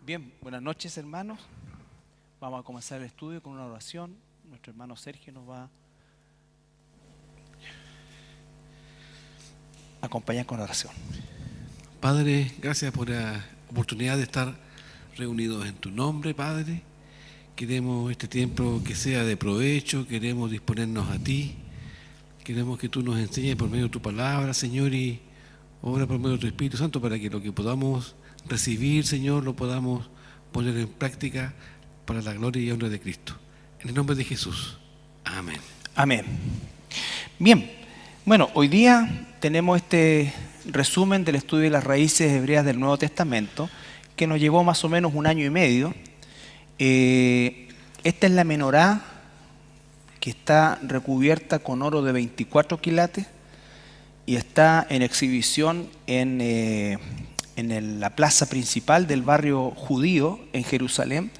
Bien, buenas noches, hermanos. Vamos a comenzar el estudio con una oración. Nuestro hermano Sergio nos va a acompañar con la oración. Padre, gracias por la oportunidad de estar reunidos en tu nombre, Padre. Queremos este tiempo que sea de provecho, queremos disponernos a ti, queremos que tú nos enseñes por medio de tu palabra, Señor, y obra por medio de tu Espíritu Santo para que lo que podamos recibir, Señor, lo podamos poner en práctica para la gloria y honra de Cristo. En el nombre de Jesús. Amén. Amén. Bien, bueno, hoy día tenemos este resumen del estudio de las raíces hebreas del Nuevo Testamento, que nos llevó más o menos 1 año y medio. Esta es la menorá, que está recubierta con oro de 24 quilates y está en exhibición en la plaza principal del barrio judío en Jerusalén,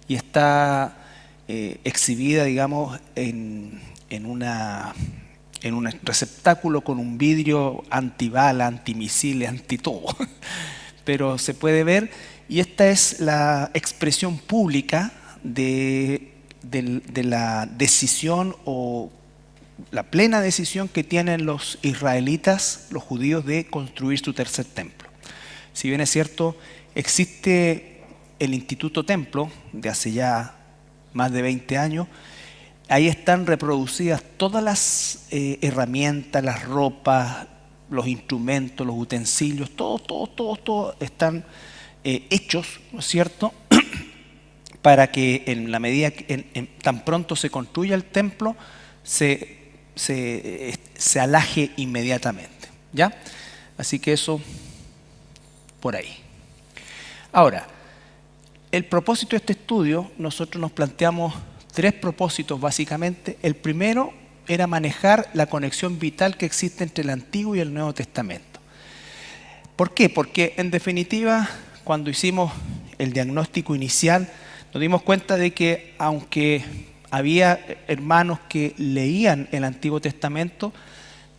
y está exhibida, digamos, en un receptáculo con un vidrio antibala, antimisiles, anti todo. Pero se puede ver, y esta es la expresión pública de la decisión o la plena decisión que tienen los israelitas, los judíos, de construir su tercer templo. Si bien es cierto, existe el Instituto Templo de hace ya más de 20 años, ahí están reproducidas todas las herramientas, las ropas, los instrumentos, los utensilios, todos están hechos, ¿no es cierto?, para que en la medida que tan pronto se construya el templo, se alaje inmediatamente, ¿ya? Así que eso por ahí. Ahora, el propósito de este estudio, nosotros nos planteamos 3 propósitos básicamente. El primero era manejar la conexión vital que existe entre el Antiguo y el Nuevo Testamento. ¿Por qué? Porque en definitiva, cuando hicimos el diagnóstico inicial, nos dimos cuenta de que aunque había hermanos que leían el Antiguo Testamento,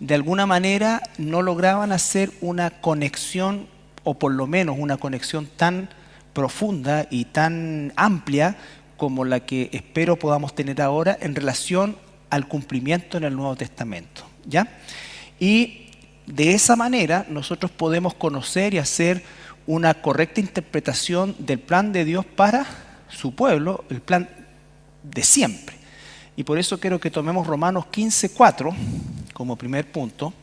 de alguna manera no lograban hacer una conexión, o por lo menos una conexión tan profunda y tan amplia como la que espero podamos tener ahora en relación al cumplimiento en el Nuevo Testamento, ¿ya? Y de esa manera nosotros podemos conocer y hacer una correcta interpretación del plan de Dios para su pueblo, el plan de siempre. Y por eso quiero que tomemos Romanos 15:4 como primer punto.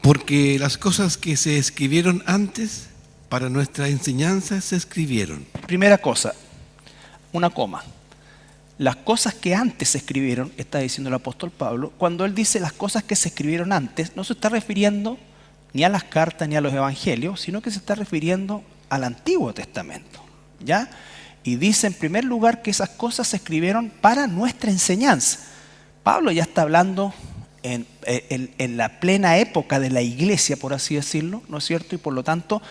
Porque las cosas que se escribieron antes para nuestra enseñanza se escribieron. Primera cosa, una coma. Las cosas que antes se escribieron, está diciendo el apóstol Pablo. Cuando él dice las cosas que se escribieron antes, no se está refiriendo ni a las cartas ni a los evangelios, sino que se está refiriendo al Antiguo Testamento, ¿ya? Y dice en primer lugar que esas cosas se escribieron para nuestra enseñanza. Pablo ya está hablando en la plena época de la iglesia, por así decirlo, ¿no es cierto? Y por lo tanto,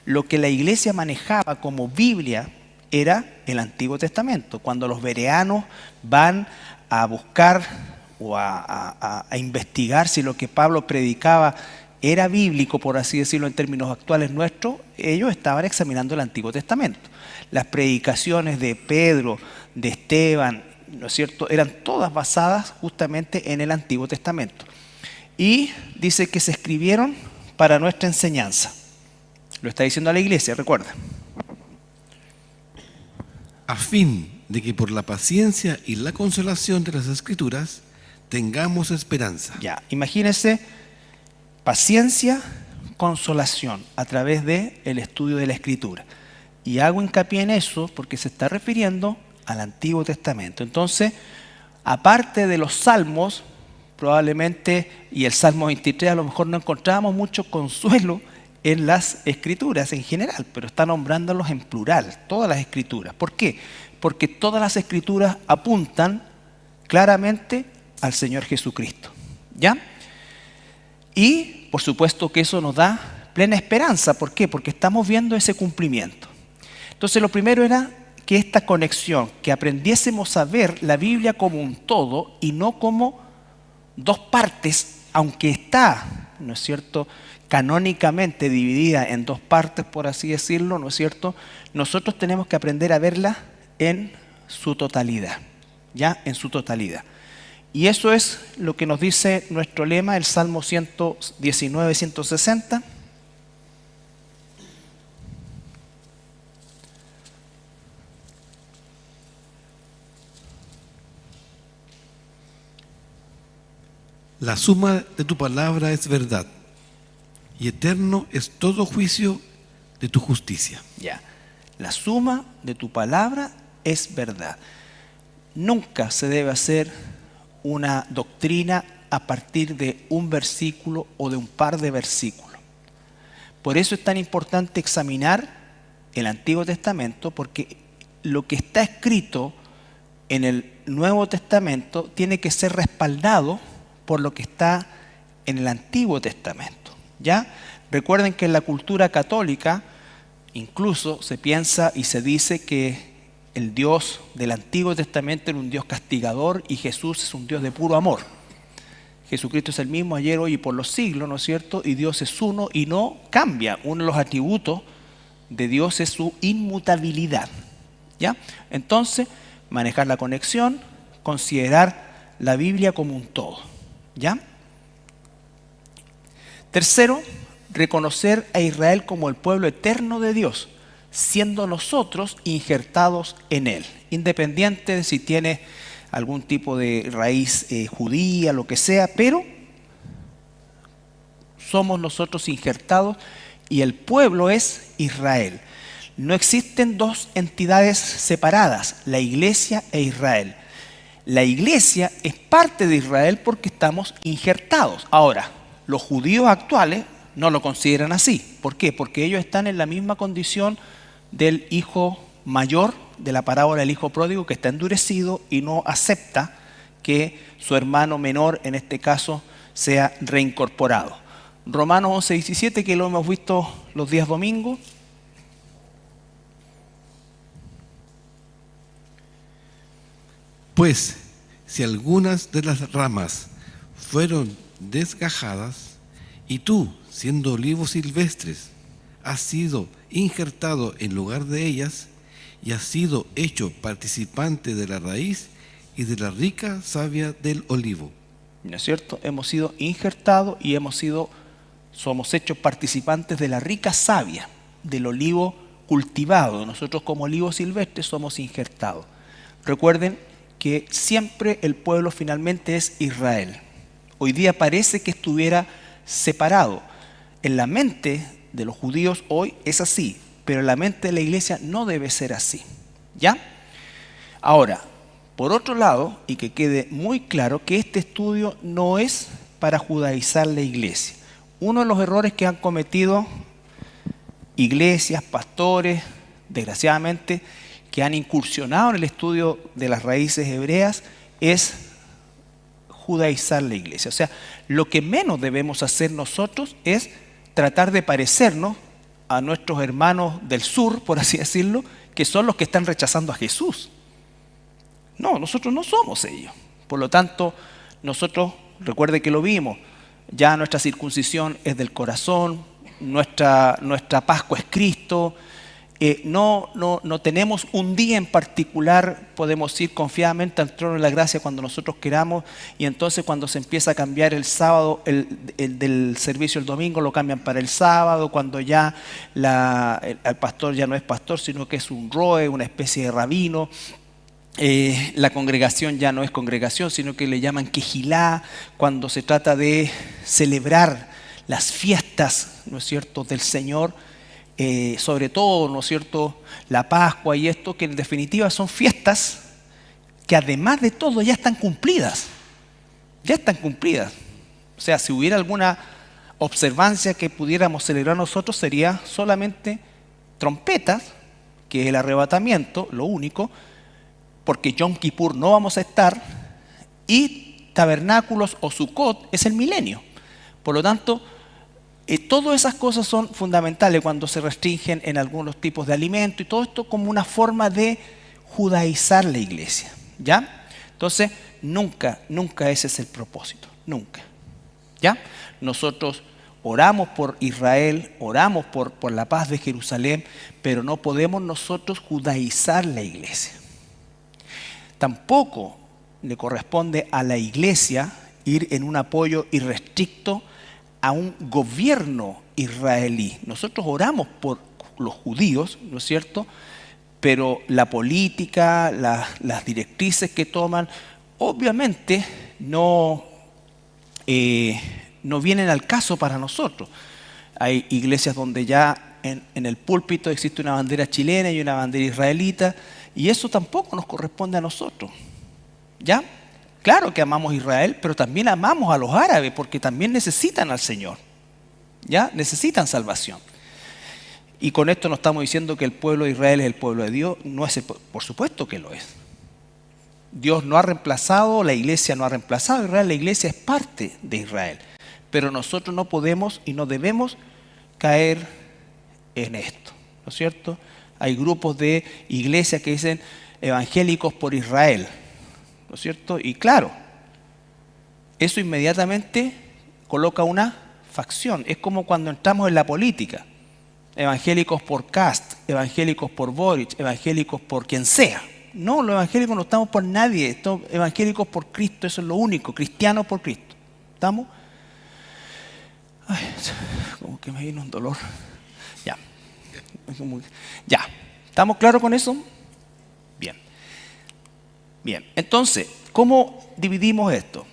lo que la iglesia manejaba como Biblia era el Antiguo Testamento. Cuando los bereanos van a buscar o a investigar si lo que Pablo predicaba era bíblico, por así decirlo en términos actuales nuestros, ellos estaban examinando el Antiguo Testamento. Las predicaciones de Pedro, de Esteban, ¿no es cierto?, eran todas basadas justamente en el Antiguo Testamento. Y dice que se escribieron para nuestra enseñanza. Lo está diciendo a la iglesia, recuerda. A fin de que por la paciencia y la consolación de las Escrituras tengamos esperanza. Ya, imagínense, paciencia, consolación a través del estudio de la Escritura. Y hago hincapié en eso porque se está refiriendo al Antiguo Testamento. Entonces, aparte de los salmos, probablemente, y el Salmo 23, a lo mejor no encontrábamos mucho consuelo en las escrituras en general, pero está nombrándolos en plural, todas las escrituras. ¿Por qué? Porque todas las escrituras apuntan claramente al Señor Jesucristo, ¿ya? Y, por supuesto, que eso nos da plena esperanza. ¿Por qué? Porque estamos viendo ese cumplimiento. Entonces, lo primero era que esta conexión, que aprendiésemos a ver la Biblia como un todo y no como dos partes, aunque está, ¿no es cierto?, canónicamente dividida en dos partes, por así decirlo, ¿no es cierto? Nosotros tenemos que aprender a verla en su totalidad, ¿ya? En su totalidad. Y eso es lo que nos dice nuestro lema, el Salmo 119, 160. La suma de tu palabra es verdad, y eterno es todo juicio de tu justicia. Ya. La suma de tu palabra es verdad. Nunca se debe hacer una doctrina a partir de un versículo o de un par de versículos. Por eso es tan importante examinar el Antiguo Testamento, porque lo que está escrito en el Nuevo Testamento tiene que ser respaldado por lo que está en el Antiguo Testamento. ¿Ya? Recuerden que en la cultura católica incluso se piensa y se dice que el Dios del Antiguo Testamento era un Dios castigador y Jesús es un Dios de puro amor. Jesucristo es el mismo ayer, hoy y por los siglos, ¿no es cierto? Y Dios es uno y no cambia. Uno de los atributos de Dios es su inmutabilidad. ¿Ya? Entonces, manejar la conexión, considerar la Biblia como un todo. ¿Ya? Tercero, reconocer a Israel como el pueblo eterno de Dios, siendo nosotros injertados en él, independiente de si tiene algún tipo de raíz judía, lo que sea, pero somos nosotros injertados y el pueblo es Israel. No existen dos entidades separadas, la iglesia e Israel. La iglesia es parte de Israel porque estamos injertados. Ahora, los judíos actuales no lo consideran así. ¿Por qué? Porque ellos están en la misma condición del hijo mayor de la parábola del hijo pródigo, que está endurecido y no acepta que su hermano menor, en este caso, sea reincorporado. Romanos 11, 17, que lo hemos visto los días domingos. Pues, si algunas de las ramas fueron desgajadas, y tú, siendo olivos silvestres, has sido injertado en lugar de ellas, y has sido hecho participante de la raíz y de la rica savia del olivo. ¿No es cierto? Hemos sido injertados y somos hechos participantes de la rica savia, del olivo cultivado. Nosotros como olivos silvestres somos injertados. Recuerden que siempre el pueblo finalmente es Israel. Hoy día parece que estuviera separado. En la mente de los judíos hoy es así, pero en la mente de la iglesia no debe ser así. ¿Ya? Ahora, por otro lado, y que quede muy claro que este estudio no es para judaizar la iglesia. Uno de los errores que han cometido iglesias, pastores, desgraciadamente, que han incursionado en el estudio de las raíces hebreas, es judaizar la iglesia. O sea, lo que menos debemos hacer nosotros es tratar de parecernos a nuestros hermanos del sur, por así decirlo, que son los que están rechazando a Jesús. No, nosotros no somos ellos. Por lo tanto, nosotros, recuerde que lo vimos, ya nuestra circuncisión es del corazón, nuestra Pascua es Cristo. No tenemos un día en particular, podemos ir confiadamente al trono de la gracia cuando nosotros queramos, y entonces cuando se empieza a cambiar el sábado, el del servicio el domingo lo cambian para el sábado, cuando ya el pastor ya no es pastor, sino que es un roe, una especie de rabino. La congregación ya no es congregación, sino que le llaman quejilá, cuando se trata de celebrar las fiestas, ¿no es cierto?, del Señor. Sobre todo, ¿no es cierto?, la Pascua y esto, que en definitiva son fiestas que además de todo ya están cumplidas. Ya están cumplidas. O sea, si hubiera alguna observancia que pudiéramos celebrar nosotros, sería solamente trompetas, que es el arrebatamiento, lo único, porque Yom Kippur no vamos a estar, y tabernáculos o Sukkot es el milenio. Por lo tanto, todas esas cosas son fundamentales cuando se restringen en algunos tipos de alimentos y todo esto como una forma de judaizar la iglesia, ¿ya? Entonces, nunca ese es el propósito, nunca, ¿ya? Nosotros oramos por Israel, oramos por la paz de Jerusalén, pero no podemos nosotros judaizar la iglesia. Tampoco le corresponde a la iglesia ir en un apoyo irrestricto a un gobierno israelí. Nosotros oramos por los judíos, ¿no es cierto? Pero la política, las directrices que toman, obviamente no vienen al caso para nosotros. Hay iglesias donde ya en el púlpito existe una bandera chilena y una bandera israelita, y eso tampoco nos corresponde a nosotros, ¿ya? Claro que amamos a Israel, pero también amamos a los árabes, porque también necesitan al Señor, ¿ya? Necesitan salvación. Y con esto no estamos diciendo que el pueblo de Israel es el pueblo de Dios, no es por supuesto que lo es. Dios no ha reemplazado, la iglesia no ha reemplazado a Israel, la iglesia es parte de Israel. Pero nosotros no podemos y no debemos caer en esto, ¿no es cierto? Hay grupos de iglesias que dicen evangélicos por Israel, ¿no es cierto? Y claro, eso inmediatamente coloca una facción. Es como cuando entramos en la política. Evangélicos por Kast, evangélicos por Boric, evangélicos por quien sea. No, los evangélicos no estamos por nadie, estamos evangélicos por Cristo, eso es lo único, cristianos por Cristo. ¿Estamos? Ay, como que me vino un dolor. Ya. Ya. ¿Estamos claros con eso? Bien. Bien. Entonces, ¿cómo dividimos esto?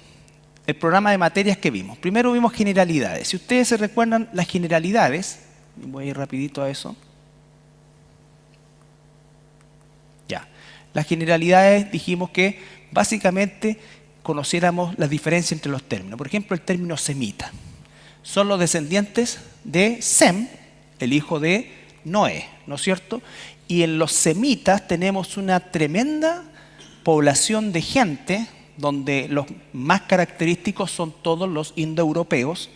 El programa de materias que vimos. Primero vimos generalidades. Si ustedes se recuerdan las generalidades, voy a ir rapidito a eso. Ya. Las generalidades dijimos que básicamente conociéramos las diferencias entre los términos. Por ejemplo, el término semita. Son los descendientes de Sem, el hijo de Noé, ¿no es cierto? Y en los semitas tenemos una tremenda población de gente donde los más característicos son todos los indoeuropeos,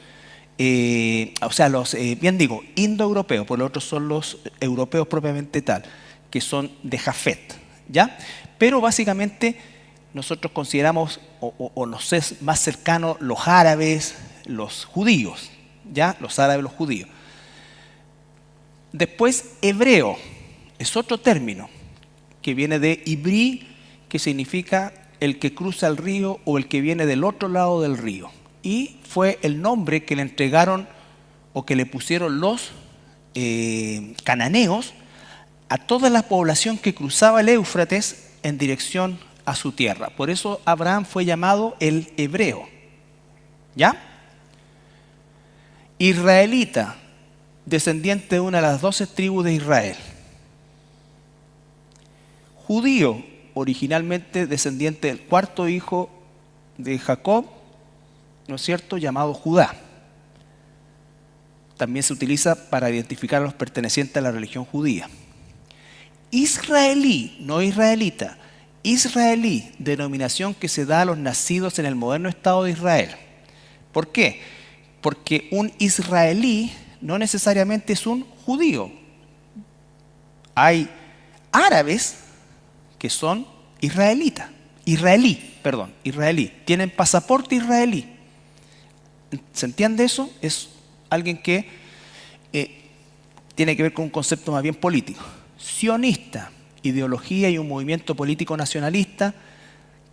indoeuropeos, por lo otro son los europeos propiamente tal, que son de Jafet, ¿ya? Pero básicamente nosotros consideramos, o nos es más cercano los árabes, los judíos, ¿ya? Los árabes, los judíos. Después, hebreo, es otro término que viene de ibrí, que significa el que cruza el río o el que viene del otro lado del río. Y fue el nombre que le entregaron o que le pusieron los cananeos a toda la población que cruzaba el Éufrates en dirección a su tierra. Por eso Abraham fue llamado el hebreo. ¿Ya? Israelita, descendiente de una de las 12 tribus de Israel. Judío, originalmente descendiente del cuarto hijo de Jacob, ¿no es cierto?, llamado Judá. También se utiliza para identificar a los pertenecientes a la religión judía. Israelí, no israelita, israelí, denominación que se da a los nacidos en el moderno Estado de Israel. ¿Por qué? Porque un israelí no necesariamente es un judío. Hay árabes que son israelí, tienen pasaporte israelí. ¿Se entiende eso? Es alguien que tiene que ver con un concepto más bien político. Sionista, ideología y un movimiento político nacionalista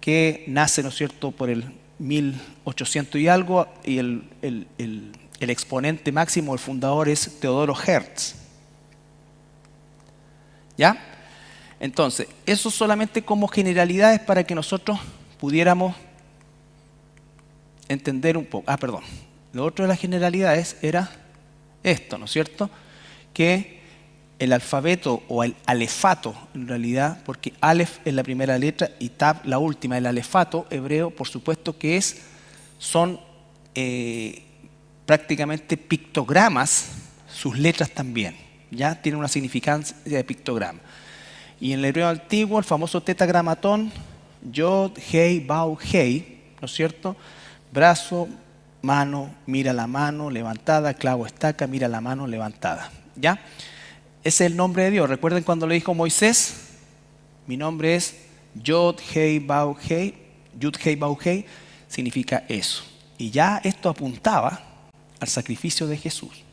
que nace, ¿no es cierto?, por el 1800 y algo, y el exponente máximo, el fundador es Teodoro Herz. ¿Ya? Entonces, eso solamente como generalidades para que nosotros pudiéramos entender un poco. Lo otro de las generalidades era esto, ¿no es cierto? Que el alfabeto o el alefato, en realidad, porque alef es la primera letra y tab la última, el alefato hebreo, por supuesto que son prácticamente pictogramas, sus letras también, ya tienen una significancia de pictograma. Y en el hebreo antiguo, el famoso tetragramatón, yod, hei, bau, hei, ¿no es cierto? Brazo, mano, mira la mano levantada, clavo, estaca, mira la mano levantada, ¿ya? Ese es el nombre de Dios. Recuerden cuando le dijo Moisés, Mi nombre es Yod Hei Bau Hei. Yud Hei Bau Hei significa eso. Y ya esto apuntaba al sacrificio de Jesús,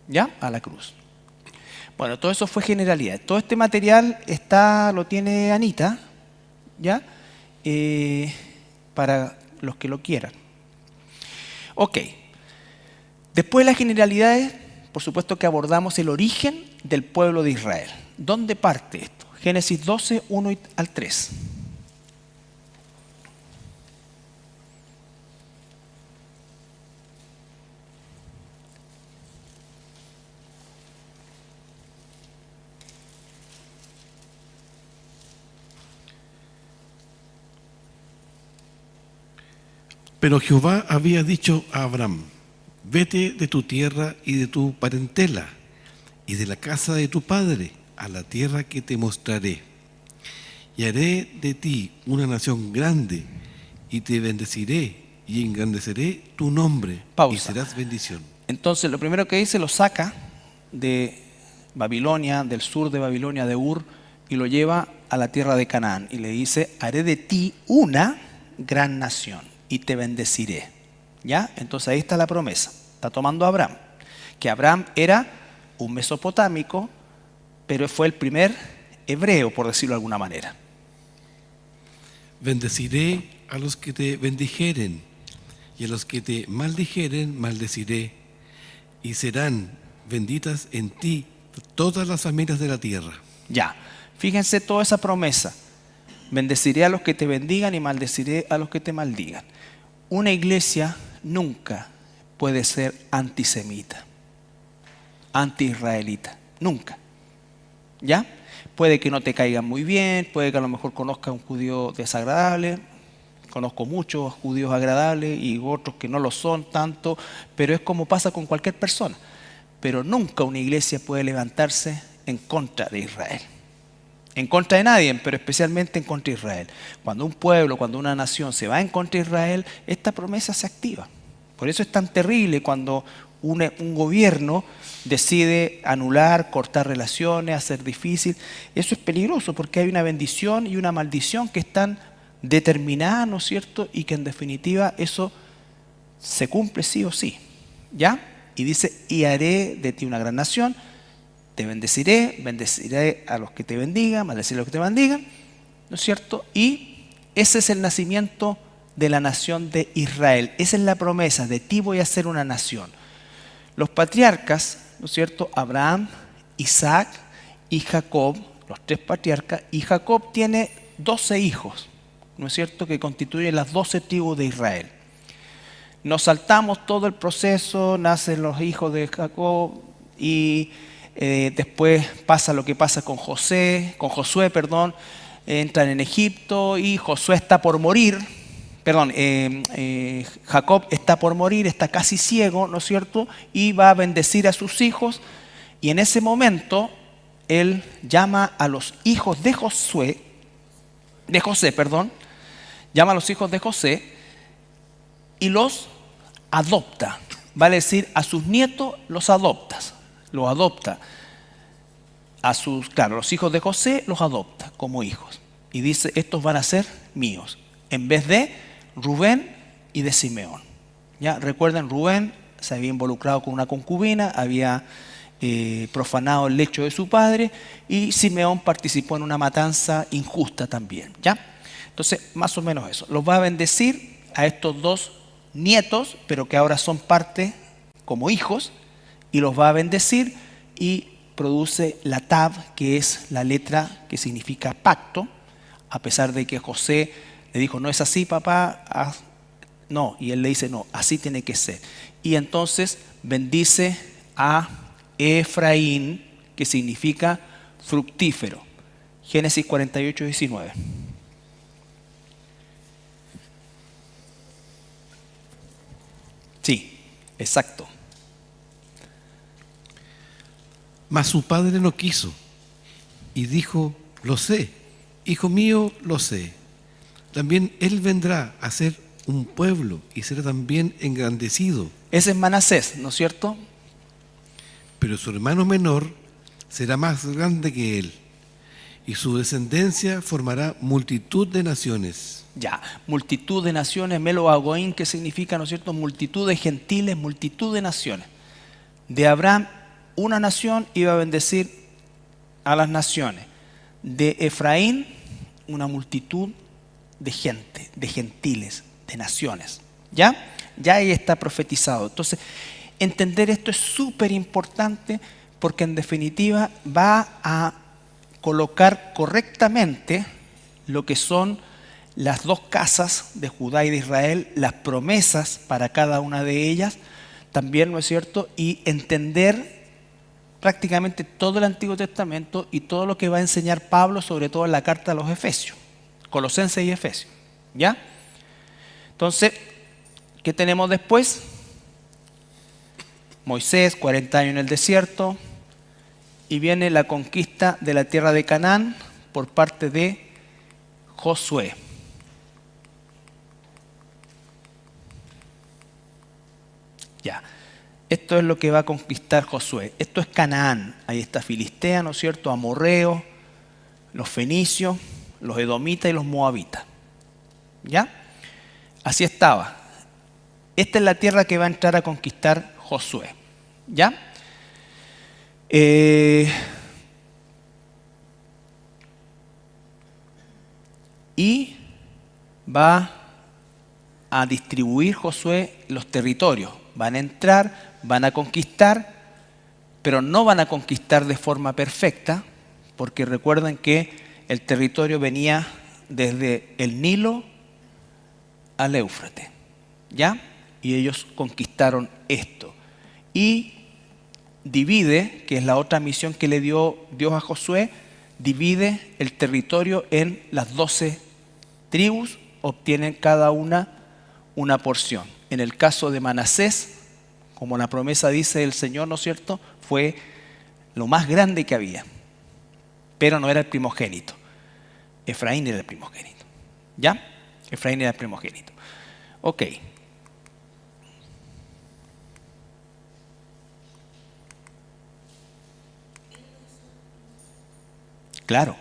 ¿ya? A la cruz. Bueno, todo eso fue generalidad. Todo este material lo tiene Anita, ¿ya? Para los que lo quieran. Ok. Después de las generalidades, por supuesto que abordamos el origen del pueblo de Israel. ¿Dónde parte esto? Génesis 12, 1 al 3. Pero Jehová había dicho a Abraham: vete de tu tierra y de tu parentela y de la casa de tu padre a la tierra que te mostraré. Y haré de ti una nación grande y te bendeciré y engrandeceré tu nombre. Pausa. Y serás bendición. Entonces, lo primero que dice, lo saca de Babilonia, del sur de Babilonia, de Ur, y lo lleva a la tierra de Canaán. Y le dice, haré de ti una gran nación y te bendeciré. ¿Ya? Entonces ahí está la promesa. Está tomando a Abraham. Que Abraham era un mesopotámico, pero fue el primer hebreo, por decirlo de alguna manera. Bendeciré a los que te bendijeren, y a los que te maldijeren, maldeciré. Y serán benditas en ti todas las familias de la tierra. Ya, fíjense toda esa promesa. Bendeciré a los que te bendigan y maldeciré a los que te maldigan. Una iglesia nunca puede ser antisemita, anti-israelita, nunca. ¿Ya? Puede que no te caigan muy bien, puede que a lo mejor conozcas a un judío desagradable. Conozco muchos judíos agradables y otros que no lo son tanto, pero es como pasa con cualquier persona. Pero nunca una iglesia puede levantarse en contra de Israel. En contra de nadie, pero especialmente en contra de Israel. Cuando un pueblo, cuando una nación se va en contra de Israel, esta promesa se activa. Por eso es tan terrible cuando un gobierno decide anular, cortar relaciones, hacer difícil. Eso es peligroso porque hay una bendición y una maldición que están determinadas, ¿no es cierto? Y que en definitiva eso se cumple sí o sí. ¿Ya? Y dice, y haré de ti una gran nación, te bendeciré, bendeciré a los que te bendigan, maldeciré a los que te maldigan, ¿no es cierto? Y ese es el nacimiento de la nación de Israel. Esa es la promesa, de ti voy a hacer una nación. Los patriarcas, ¿no es cierto? Abraham, Isaac y Jacob, los tres patriarcas, y Jacob tiene 12 hijos, ¿no es cierto?, que constituyen las 12 tribus de Israel. Nos saltamos todo el proceso, nacen los hijos de Jacob y después pasa lo que pasa con Josué, entran en Egipto y Josué está por morir. Jacob está por morir, está casi ciego, ¿no es cierto? Y va a bendecir a sus hijos. Y en ese momento, él llama a los hijos de José, llama a los hijos de José y los adopta. Vale decir, a sus nietos los adopta. Los hijos de José los adopta como hijos. Y dice, estos van a ser míos. En vez de Rubén y de Simeón. ¿Ya? Recuerden, Rubén se había involucrado con una concubina, había profanado el lecho de su padre, y Simeón participó en una matanza injusta también. ¿Ya? Entonces, más o menos eso. Los va a bendecir a estos dos nietos, pero que ahora son parte como hijos, y los va a bendecir y produce la Tav, que es la letra que significa pacto, a pesar de que José le dijo, no es así, papá, no, y él le dice, no, así tiene que ser. Y entonces bendice a Efraín, que significa fructífero. Génesis 48, 19. Sí, exacto. Mas su padre no quiso y dijo, lo sé, hijo mío, lo sé. También él vendrá a ser un pueblo y será también engrandecido. Ese es Manasés, ¿no es cierto? Pero su hermano menor será más grande que él. y su descendencia formará multitud de naciones. Ya, multitud de naciones, Melo Agoín, que significa, ¿no es cierto?, multitud de gentiles, multitud de naciones. De Abraham, una nación iba a bendecir a las naciones. De Efraín, una multitud de gente, de gentiles, de naciones. ¿Ya? Ya ahí está profetizado. Entonces, entender esto es súper importante porque en definitiva va a colocar correctamente lo que son las dos casas de Judá y de Israel, las promesas para cada una de ellas, también, ¿no es cierto? Y entender prácticamente todo el Antiguo Testamento y todo lo que va a enseñar Pablo, sobre todo en la carta a los Efesios, Colosenses y Efesios. ¿Ya? Entonces, ¿qué tenemos después? Moisés, 40 años en el desierto, y viene la conquista de la tierra de Canaán por parte de Josué. Ya, esto es lo que va a conquistar Josué. Esto es Canaán. Ahí está Filistea, ¿no es cierto? Amorreos, los fenicios, los edomitas y los moabitas. ¿Ya? Así estaba. Esta es la tierra que va a entrar a conquistar Josué. ¿Ya? Y va a distribuir Josué los territorios. Van a entrar, van a conquistar, pero no van a conquistar de forma perfecta, porque recuerden que el territorio venía desde el Nilo al Éufrates, ¿ya? Y ellos conquistaron esto. Y divide, que es la otra misión que le dio Dios a Josué, divide el territorio en las 12 tribus, obtienen cada una porción. En el caso de Manasés, como la promesa dice el Señor, ¿no es cierto?, fue lo más grande que había, pero no era el primogénito. Efraín era el primogénito. ¿Ya? Efraín era el primogénito. Ok. Claro,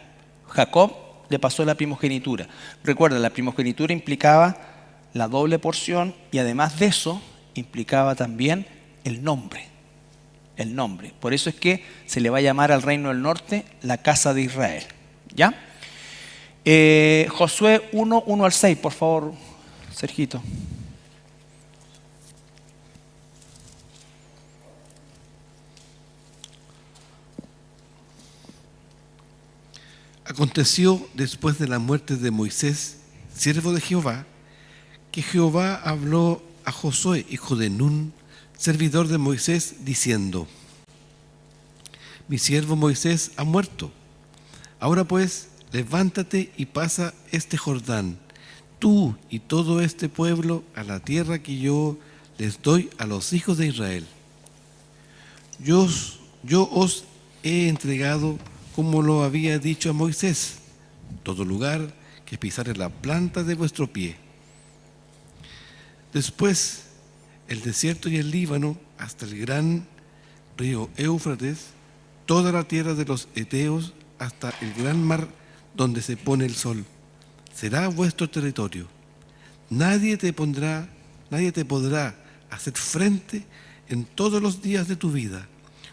Jacob le pasó la primogenitura. Recuerda, la primogenitura implicaba la doble porción y además de eso implicaba también el nombre. El nombre. Por eso es que se le va a llamar al reino del norte la casa de Israel. ¿Ya? Josué 1, 1 al 6, por favor, Sergito. Aconteció después de la muerte de Moisés, siervo de Jehová, que Jehová habló a Josué, hijo de Nun, servidor de Moisés, diciendo: Mi siervo Moisés ha muerto. Ahora pues, levántate y pasa este Jordán, tú y todo este pueblo, a la tierra que yo les doy a los hijos de Israel. Yo os he entregado, como lo había dicho a Moisés, todo lugar que pisare la planta de vuestro pie. Después, el desierto y el Líbano, hasta el gran río Éufrates, toda la tierra de los Eteos, hasta el gran mar donde se pone el sol, será vuestro territorio. Nadie te podrá hacer frente en todos los días de tu vida.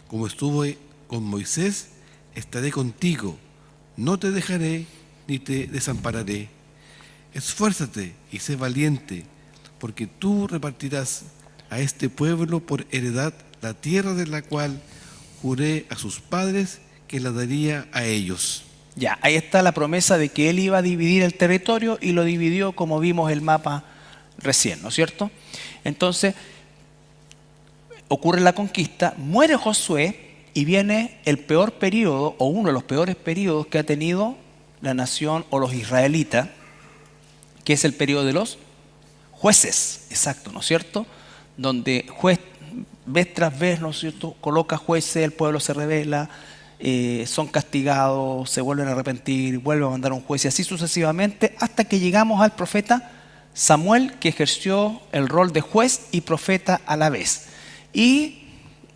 Como estuve con Moisés, estaré contigo, no te dejaré ni te desampararé. Esfuérzate y sé valiente, porque tú repartirás a este pueblo por heredad la tierra de la cual juré a sus padres que la daría a ellos. Ya, ahí está la promesa de que él iba a dividir el territorio y lo dividió como vimos el mapa recién, ¿no es cierto? Entonces, ocurre la conquista, muere Josué y viene el peor periodo, o uno de los peores periodos que ha tenido la nación o los israelitas, que es el periodo de los jueces, exacto, ¿no es cierto? Donde juez, vez tras vez, ¿no es cierto?, coloca jueces, el pueblo se rebela, son castigados, se vuelven a arrepentir, vuelve a mandar un juez y así sucesivamente, hasta que llegamos al profeta Samuel, que ejerció el rol de juez y profeta a la vez. Y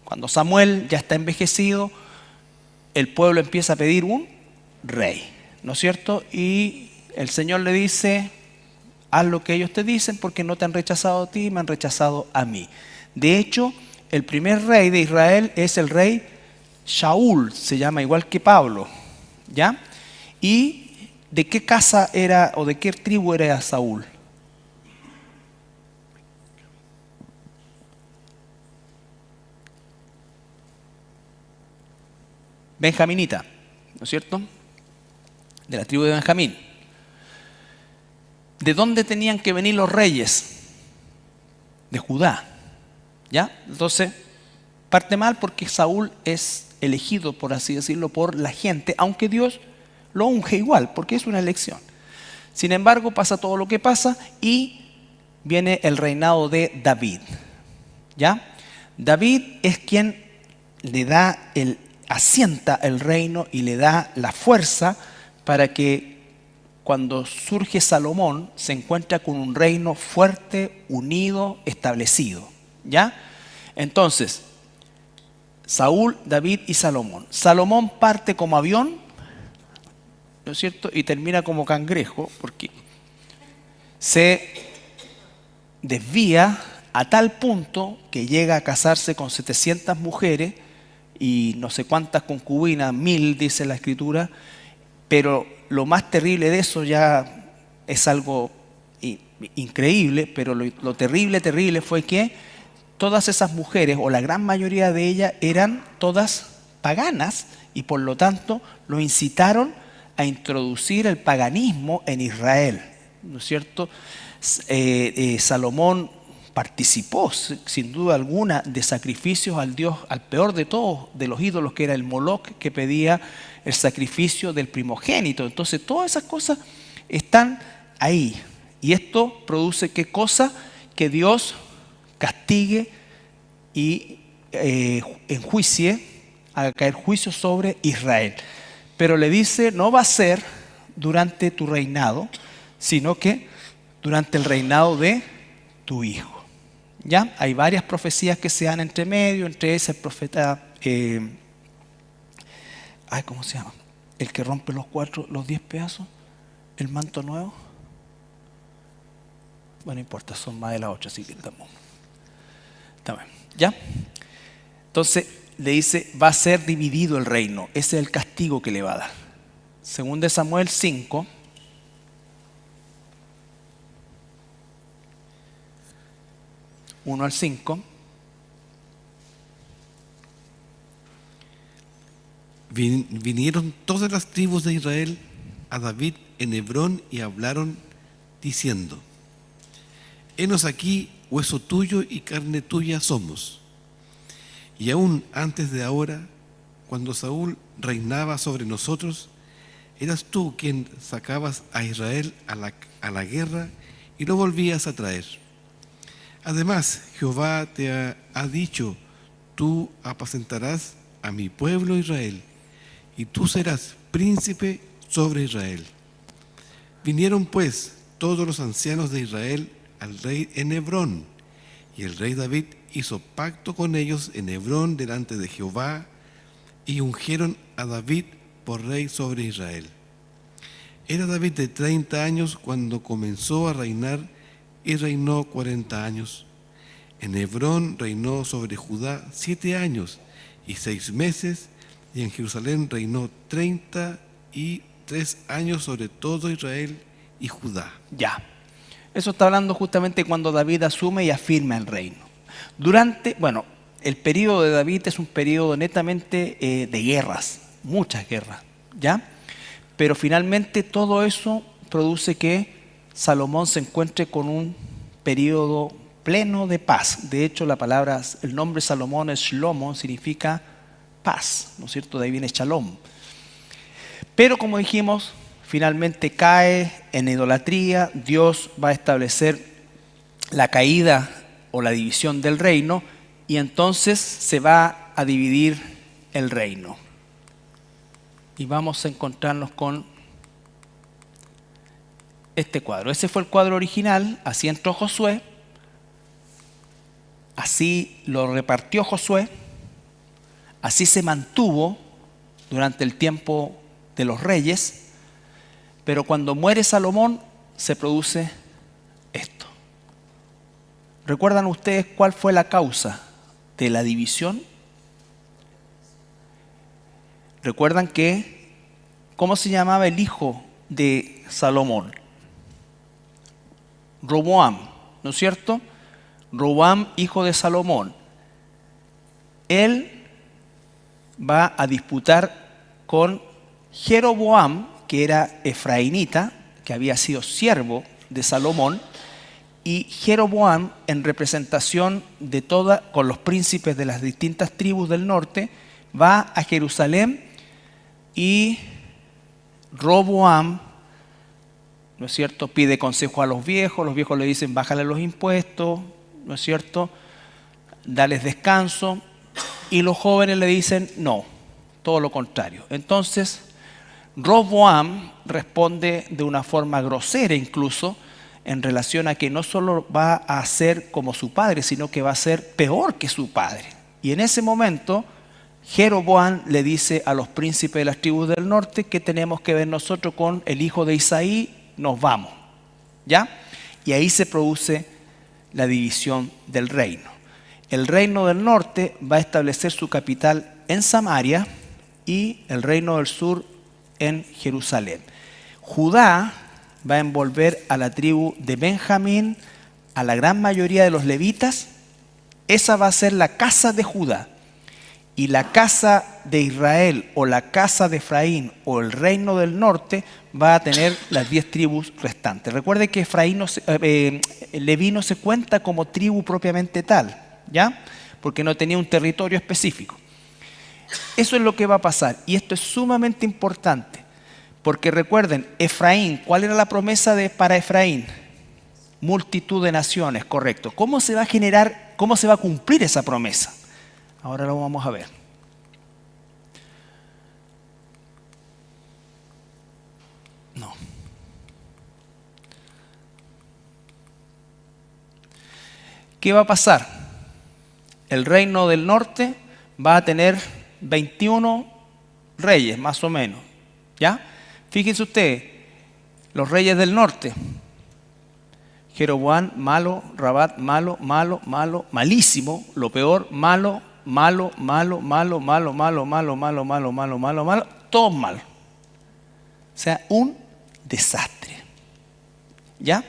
cuando Samuel ya está envejecido, el pueblo empieza a pedir un rey, ¿no es cierto? Y el Señor le dice, haz lo que ellos te dicen porque no te han rechazado a ti, me han rechazado a mí. De hecho, el primer rey de Israel es el rey Shaul, se llama igual que Pablo, ¿ya? ¿Y de qué casa era o de qué tribu era Saúl? Benjaminita, ¿no es cierto? De la tribu de Benjamín. ¿De dónde tenían que venir los reyes? De Judá, ¿ya? Entonces, parte mal porque Saúl es elegido, por así decirlo, por la gente, aunque Dios lo unge igual, porque es una elección. Sin embargo, pasa todo lo que pasa y viene el reinado de David, ¿ya? David es quien le da asienta el reino y le da la fuerza para que cuando surge Salomón se encuentra con un reino fuerte, unido, establecido, ¿ya? Entonces, Saúl, David y Salomón. Salomón parte como avión, ¿no es cierto? Y termina como cangrejo, porque se desvía a tal punto que llega a casarse con 700 mujeres y no sé cuántas concubinas, 1000 dice la escritura, pero lo más terrible de eso ya es algo increíble, pero lo terrible fue que todas esas mujeres, o la gran mayoría de ellas, eran todas paganas y por lo tanto lo incitaron a introducir el paganismo en Israel, ¿no es cierto? Salomón participó sin duda alguna de sacrificios al Dios, al peor de todos de los ídolos, que era el Moloc, que pedía el sacrificio del primogénito. Entonces todas esas cosas están ahí y esto produce ¿qué cosa? Que Dios castigue y enjuicie, haga caer juicio sobre Israel. Pero le dice, no va a ser durante tu reinado, sino que durante el reinado de tu hijo. ¿Ya? Hay varias profecías que se dan entre medio, entre ese profeta, ¿cómo se llama? El que rompe los 10 pedazos, el manto nuevo. Bueno, no importa, son más de las 8, así que estamos. ¿Ya? Entonces le dice, va a ser dividido el reino. Ese es el castigo que le va a dar. Según de Samuel 5, (1 al 5). Vinieron todas las tribus de Israel a David en Hebrón y hablaron diciendo: Henos aquí, hueso tuyo y carne tuya somos. Y aún antes de ahora, cuando Saúl reinaba sobre nosotros, eras tú quien sacabas a Israel a la guerra y lo volvías a traer. Además, Jehová te ha dicho: tú apacentarás a mi pueblo Israel, y tú serás príncipe sobre Israel. Vinieron pues todos los ancianos de Israel al rey en Hebrón, y el rey David hizo pacto con ellos en Hebrón delante de Jehová, y ungieron a David por rey sobre Israel. Era David de 30 años cuando comenzó a reinar, y reinó 40 años. En Hebrón reinó sobre Judá 7 años y 6 meses, y en Jerusalén reinó 33 años sobre todo Israel y Judá. Ya. Eso está hablando justamente cuando David asume y afirma el reino. El periodo de David es un periodo netamente de guerras, muchas guerras, ¿ya? Pero finalmente todo eso produce que Salomón se encuentre con un periodo pleno de paz. De hecho, el nombre Salomón es Shlomo, significa paz, ¿no es cierto? De ahí viene Shalom. Pero como dijimos, finalmente cae en idolatría. Dios va a establecer la caída o la división del reino y entonces se va a dividir el reino. Y vamos a encontrarnos con este cuadro. Ese fue el cuadro original, así entró Josué, así lo repartió Josué, así se mantuvo durante el tiempo de los reyes, pero cuando muere Salomón se produce esto. ¿Recuerdan ustedes cuál fue la causa de la división? ¿Recuerdan cómo se llamaba el hijo de Salomón? Roboam, ¿no es cierto? Roboam, hijo de Salomón. Él va a disputar con Jeroboam, que era efraínita, que había sido siervo de Salomón, y Jeroboam, en representación de con los príncipes de las distintas tribus del norte, va a Jerusalén, y Roboam, ¿no es cierto?, pide consejo a los viejos le dicen bájale los impuestos, ¿no es cierto?, dales descanso, y los jóvenes le dicen no, todo lo contrario. Entonces Roboam responde de una forma grosera incluso, en relación a que no solo va a ser como su padre, sino que va a ser peor que su padre. Y en ese momento Jeroboam le dice a los príncipes de las tribus del norte que tenemos que ver nosotros con el hijo de Isaí, nos vamos, ¿ya? Y ahí se produce la división del reino. El reino del norte va a establecer su capital en Samaria y el reino del sur en Jerusalén. Judá va a envolver a la tribu de Benjamín, a la gran mayoría de los levitas. Esa va a ser la casa de Judá. Y la casa de Israel o la casa de Efraín o el reino del norte va a tener las 10 tribus restantes. Recuerde que Leví no se cuenta como tribu propiamente tal, ¿ya? Porque no tenía un territorio específico. Eso es lo que va a pasar, y esto es sumamente importante, porque recuerden, Efraín, ¿cuál era la promesa para Efraín? Multitud de naciones, correcto. ¿Cómo se va a generar, cómo se va a cumplir esa promesa? Ahora lo vamos a ver. No. ¿Qué va a pasar? El reino del norte va a tener 21 reyes, más o menos, ¿ya? Fíjense ustedes, los reyes del norte. Jeroboam, malo; Rabat, malo, malo, malo, malísimo, lo peor, malo, malo, malo, malo, malo, malo, malo, malo, malo, malo, malo, malo, todos malos. O sea, un desastre. ¿Ya?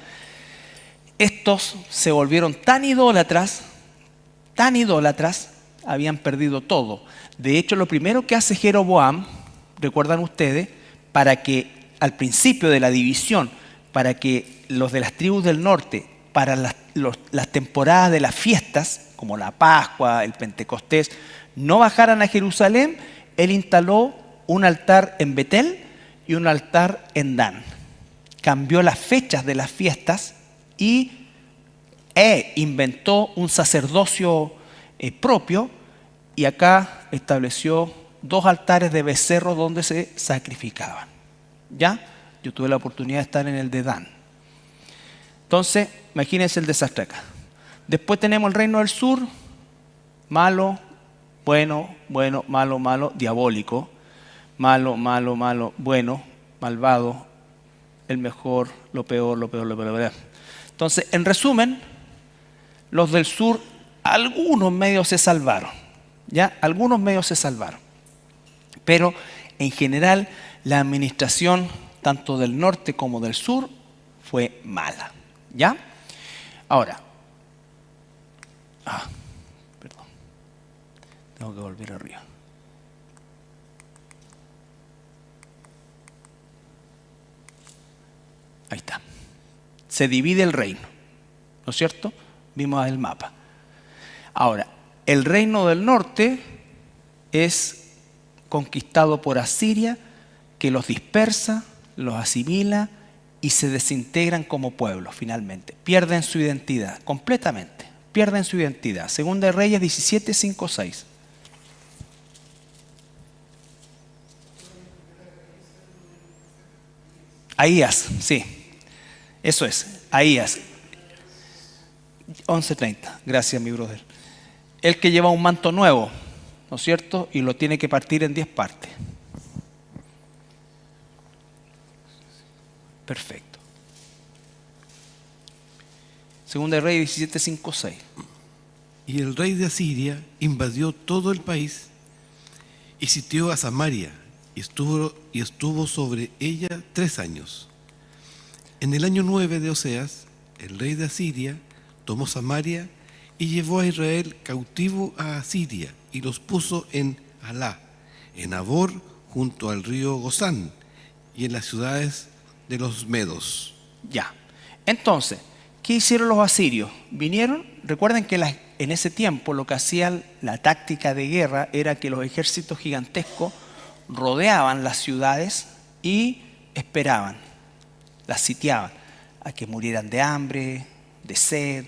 Estos se volvieron tan idólatras, habían perdido todo. De hecho, lo primero que hace Jeroboam, recuerdan ustedes, para que al principio de la división, para que los de las tribus del norte, para las temporadas de las fiestas, como la Pascua, el Pentecostés, no bajaran a Jerusalén, él instaló un altar en Betel y un altar en Dan. Cambió las fechas de las fiestas y inventó un sacerdocio propio, y acá estableció 2 altares de becerros donde se sacrificaban. ¿Ya? Yo tuve la oportunidad de estar en el de Dan. Entonces, imagínense el desastre acá. Después tenemos el reino del sur, malo, bueno, bueno, malo, malo, diabólico, malo, malo, malo, bueno, malvado, el mejor, lo peor, lo peor, lo peor, lo peor. Entonces, en resumen, los del sur, algunos medios se salvaron, ¿ya? Algunos medios se salvaron. Pero, en general, la administración, tanto del norte como del sur, fue mala, ¿ya? Ahora, perdón, tengo que volver arriba. Ahí está. Se divide el reino, ¿no es cierto? Vimos el mapa. Ahora, el reino del norte es conquistado por Asiria, que los dispersa, los asimila y se desintegran como pueblo finalmente. Pierden su identidad completamente. Pierden su identidad. Segunda de Reyes 17, 5, 6. Ahías, sí. Eso es, Ahías. 11:30. Gracias, mi brother. El que lleva un manto nuevo, ¿no es cierto? Y lo tiene que partir en 10 partes. Perfecto. Segunda de Reyes 17, 5, 6. Y el rey de Asiria invadió todo el país y sitió a Samaria y estuvo sobre ella 3 años. En el año 9 de Oseas, el rey de Asiria tomó Samaria y llevó a Israel cautivo a Asiria y los puso en Halá, en Abor, junto al río Gozán, y en las ciudades de los medos. Ya. Entonces, ¿qué hicieron los asirios? Vinieron, recuerden que en ese tiempo lo que hacían, la táctica de guerra, era que los ejércitos gigantescos rodeaban las ciudades y esperaban, las sitiaban, a que murieran de hambre, de sed,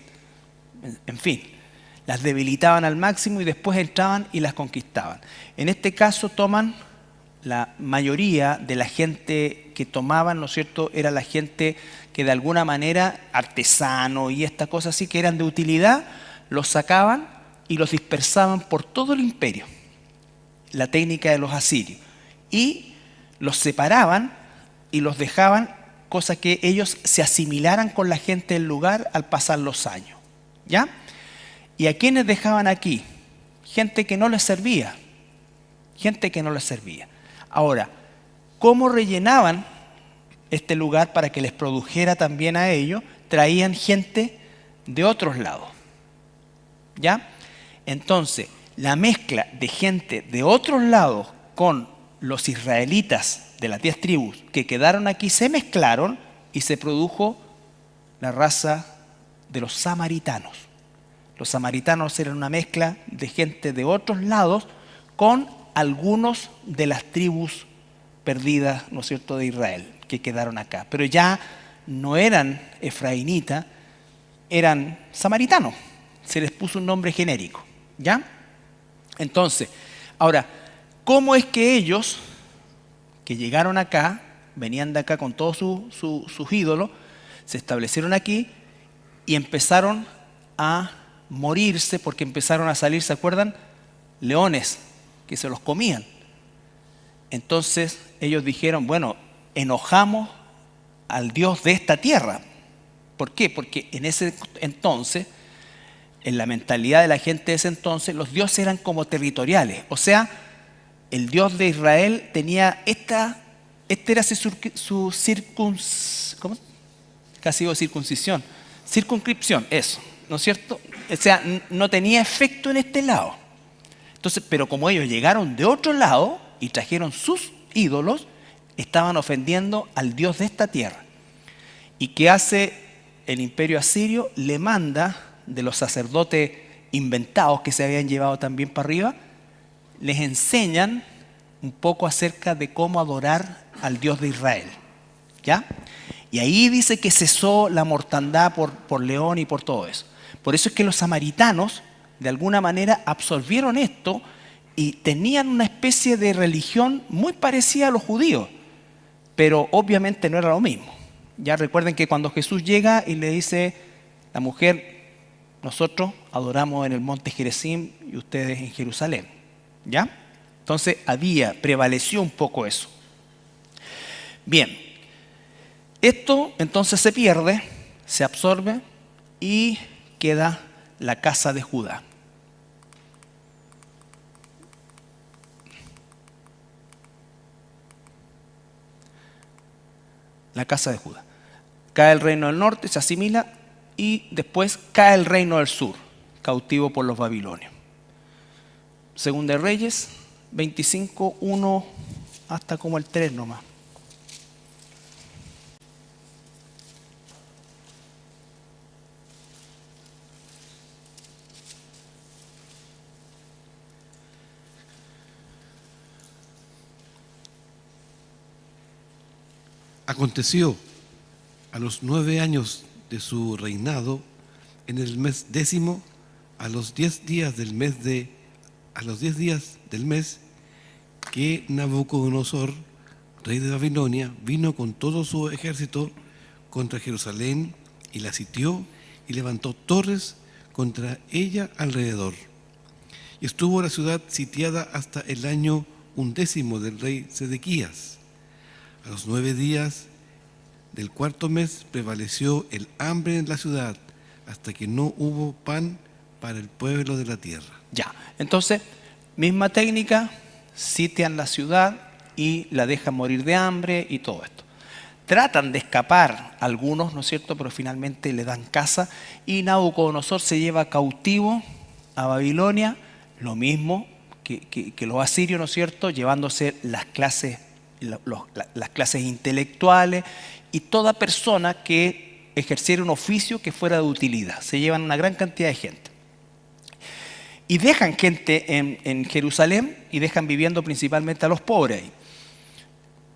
en fin. Las debilitaban al máximo y después entraban y las conquistaban. En este caso toman la mayoría de la gente que tomaban, ¿no es cierto?, era la gente que de alguna manera, artesano y estas cosas así, que eran de utilidad, los sacaban y los dispersaban por todo el imperio. La técnica de los asirios. Y los separaban y los dejaban, cosa que ellos se asimilaran con la gente del lugar al pasar los años. ¿Ya? ¿Y a quiénes dejaban aquí? Gente que no les servía. Gente que no les servía. Ahora, ¿cómo rellenaban este lugar para que les produjera también a ellos? Traían gente de otros lados. ¿Ya? Entonces, la mezcla de gente de otros lados con los israelitas de las 10 tribus que quedaron aquí se mezclaron y se produjo la raza de los samaritanos. Los samaritanos eran una mezcla de gente de otros lados con algunos de las tribus perdidas, ¿no es cierto?, de Israel, que quedaron acá. Pero ya no eran efraínitas, eran samaritanos. Se les puso un nombre genérico. ¿Ya? Entonces, ahora, ¿cómo es que ellos, que llegaron acá, venían de acá con todos sus ídolos, se establecieron aquí y empezaron a morirse porque empezaron a salir, ¿se acuerdan? Leones que se los comían. Entonces ellos dijeron, bueno, enojamos al Dios de esta tierra. ¿Por qué? Porque en ese entonces, en la mentalidad de la gente de ese entonces, los dioses eran como territoriales. O sea, el Dios de Israel tenía esta era su circunscripción, eso, ¿no es cierto? O sea, no tenía efecto en este lado. Entonces, pero como ellos llegaron de otro lado y trajeron sus ídolos, estaban ofendiendo al Dios de esta tierra. ¿Y qué hace el imperio asirio? Le manda de los sacerdotes inventados que se habían llevado también para arriba, les enseñan un poco acerca de cómo adorar al Dios de Israel. ¿Ya? Y ahí dice que cesó la mortandad por león y por todo eso. Por eso es que los samaritanos, de alguna manera, absorbieron esto y tenían una especie de religión muy parecida a los judíos, pero obviamente no era lo mismo. Ya recuerden que cuando Jesús llega y le dice la mujer, nosotros adoramos en el monte Gerizim y ustedes en Jerusalén. ¿Ya? Entonces prevaleció un poco eso. Bien, esto entonces se pierde, se absorbe y queda la casa de Judá. La casa de Judá. Cae el reino del norte, se asimila y después cae el reino del sur, cautivo por los babilonios. Segunda de Reyes 25, 1 hasta como el 3 nomás. Aconteció a los 9 años de su reinado, en el mes 10, a los 10 días del mes que Nabucodonosor, rey de Babilonia, vino con todo su ejército contra Jerusalén y la sitió y levantó torres contra ella alrededor. Y estuvo la ciudad sitiada hasta el año 11 del rey Sedequías. A los 9 días Del cuarto mes prevaleció el hambre en la ciudad, hasta que no hubo pan para el pueblo de la tierra. Ya, entonces, misma técnica, sitian la ciudad y la dejan morir de hambre y todo esto. Tratan de escapar algunos, ¿no es cierto?, pero finalmente le dan caza y Nabucodonosor se lleva cautivo a Babilonia, lo mismo que los asirios, ¿no es cierto?, llevándose las clases intelectuales y toda persona que ejerciera un oficio que fuera de utilidad. Se llevan una gran cantidad de gente. Y dejan gente en Jerusalén y dejan viviendo principalmente a los pobres ahí.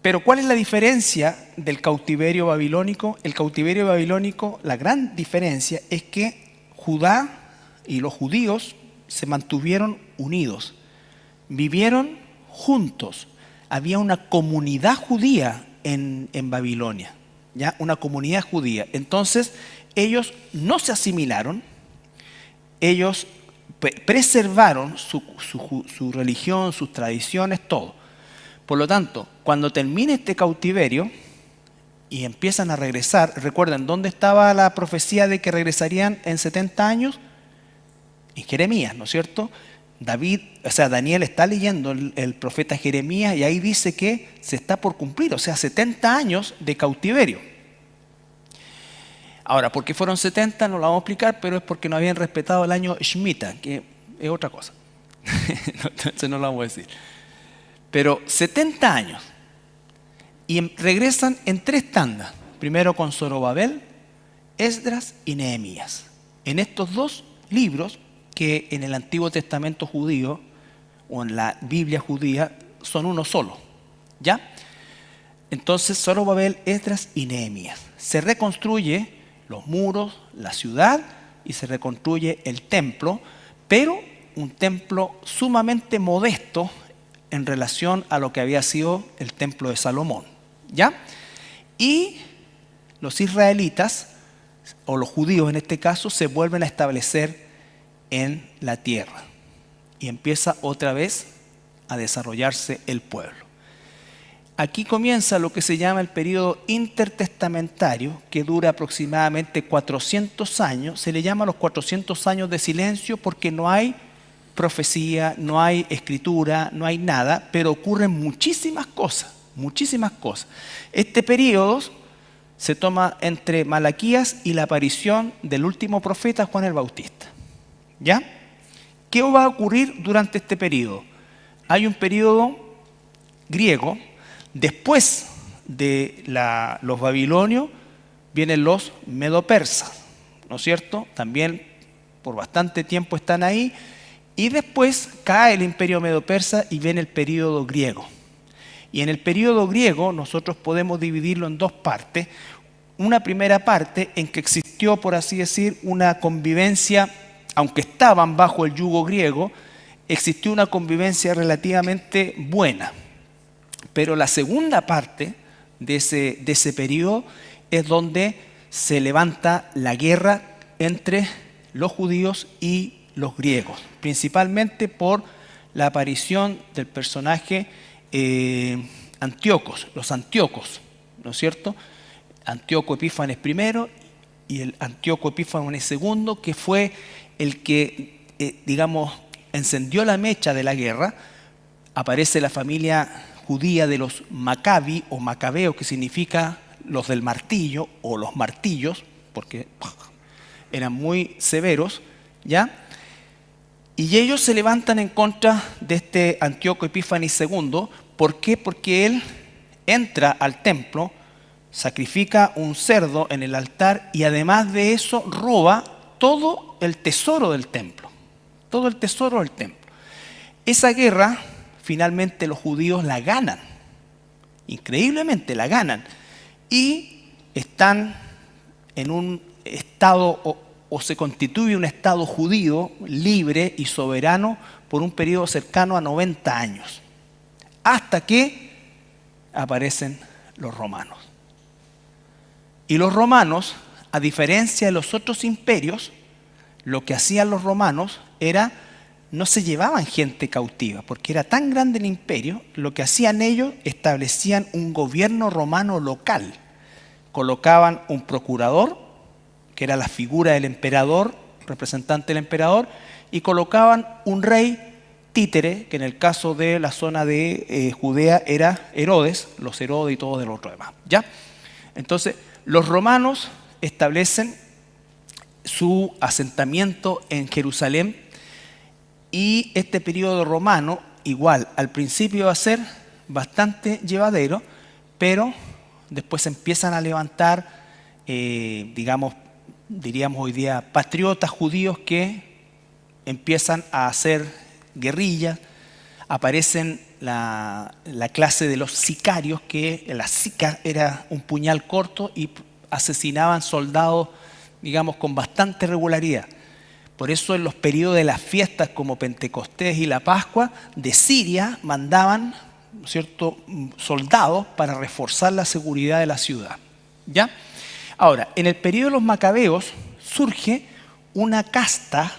Pero ¿cuál es la diferencia del cautiverio babilónico? El cautiverio babilónico, la gran diferencia es que Judá y los judíos se mantuvieron unidos, vivieron juntos. Había una comunidad judía en Babilonia, ¿ya? Una comunidad judía. Entonces, ellos no se asimilaron, ellos preservaron su religión, sus tradiciones, todo. Por lo tanto, cuando termine este cautiverio y empiezan a regresar, recuerden, ¿dónde estaba la profecía de que regresarían en 70 años? En Jeremías, ¿no es cierto? Daniel está leyendo el profeta Jeremías y ahí dice que se está por cumplir, o sea, 70 años de cautiverio. Ahora, ¿por qué fueron 70? No lo vamos a explicar, pero es porque no habían respetado el año Shemitah, que es otra cosa. Entonces no lo vamos a decir. Pero 70 años. Y regresan en 3 tandas. Primero con Zorobabel, Esdras y Nehemías. En estos 2 libros que en el Antiguo Testamento judío o en la Biblia judía son uno solo. ¿Ya? Entonces Zorobabel, Esdras y Nehemías. Se reconstruye los muros, la ciudad y se reconstruye el templo, pero un templo sumamente modesto en relación a lo que había sido el templo de Salomón, ¿ya? Y los israelitas, o los judíos en este caso, se vuelven a establecer en la tierra y empieza otra vez a desarrollarse el pueblo. Aquí comienza lo que se llama el periodo intertestamentario, que dura aproximadamente 400 años. Se le llama los 400 años de silencio porque no hay profecía, no hay escritura, no hay nada, pero ocurren muchísimas cosas, muchísimas cosas. Este periodo se toma entre Malaquías y la aparición del último profeta, Juan el Bautista. ¿Ya? ¿Qué va a ocurrir durante este periodo? Hay un periodo griego. Después de los babilonios vienen los medo-persas, ¿no es cierto? También por bastante tiempo están ahí. Y después cae el imperio medo-persa y viene el periodo griego. Y en el periodo griego nosotros podemos dividirlo en 2 partes. Una primera parte en que existió, por así decir, una convivencia, aunque estaban bajo el yugo griego, existió una convivencia relativamente buena. Pero la segunda parte de ese periodo es donde se levanta la guerra entre los judíos y los griegos, principalmente por la aparición del personaje Antíocos, los Antíocos, ¿no es cierto? Antíoco Epífanes I y el Antíoco Epífanes II, que fue el que, encendió la mecha de la guerra. Aparece la familia judía de los Maccabi o Macabeos, que significa los del martillo o los martillos, porque eran muy severos, ¿ya? Y ellos se levantan en contra de este Antíoco Epífanes II. ¿Por qué? Porque él entra al templo, sacrifica un cerdo en el altar y además de eso roba todo el tesoro del templo. Todo el tesoro del templo. Esa guerra finalmente los judíos la ganan. Increíblemente la ganan. Y están en un estado o se constituye un estado judío libre y soberano por un periodo cercano a 90 años. Hasta que aparecen los romanos. Y los romanos, a diferencia de los otros imperios, lo que hacían los romanos era, no se llevaban gente cautiva, porque era tan grande el imperio. Lo que hacían ellos, establecían un gobierno romano local, colocaban un procurador, que era la figura del emperador, representante del emperador, y colocaban un rey títere, que en el caso de la zona de Judea era Herodes, los Herodes y todo de lo otro demás, ¿ya? Entonces, los romanos establecen su asentamiento en Jerusalén, y este periodo romano, igual, al principio va a ser bastante llevadero, pero después se empiezan a levantar, diríamos hoy día, patriotas judíos que empiezan a hacer guerrillas. Aparecen la clase de los sicarios, que la sica era un puñal corto y asesinaban soldados, digamos, con bastante regularidad. Por eso en los periodos de las fiestas como Pentecostés y la Pascua, de Siria mandaban, ¿no es cierto?, soldados para reforzar la seguridad de la ciudad, ¿ya? Ahora, en el periodo de los macabeos surge una casta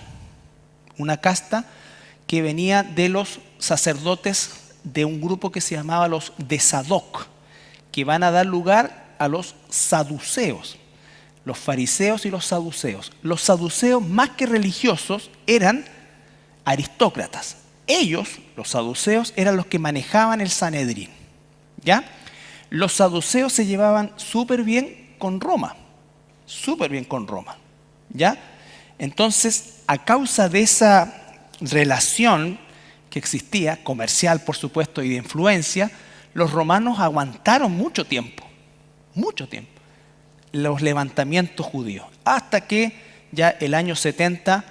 que venía de los sacerdotes de un grupo que se llamaba los de Sadoc, que van a dar lugar a los saduceos, los fariseos y los saduceos. Los saduceos, más que religiosos, eran aristócratas. Ellos, los saduceos, eran los que manejaban el Sanedrín, ¿ya? Los saduceos se llevaban súper bien con Roma, ¿ya? Entonces, a causa de esa relación que existía, comercial por supuesto y de influencia, los romanos aguantaron mucho tiempo, los levantamientos judíos, hasta que ya el año 70